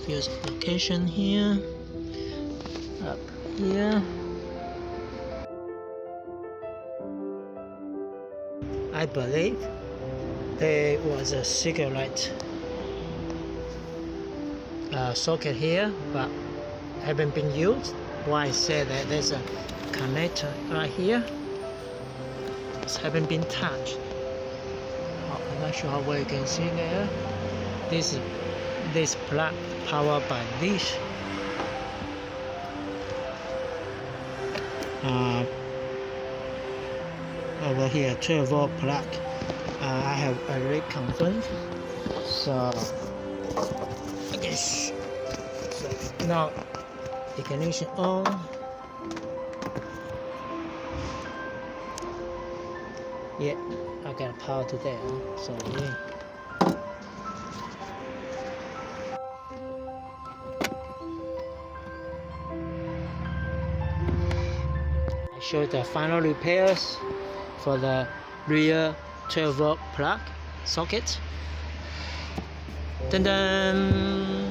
fuse application here, up here. I believe there was a cigarette socket here, but haven't been used. Why I say that there's a connector right here. It haven't been touched. I'm not sure how well you can see there. This plug powered by this. Over here, 12-volt plug. I have already confirmed. So I guess now ignition on. Yeah, I got power to there. So yeah. I showed the final repairs for the rear 12-volt plug socket. Dun dun!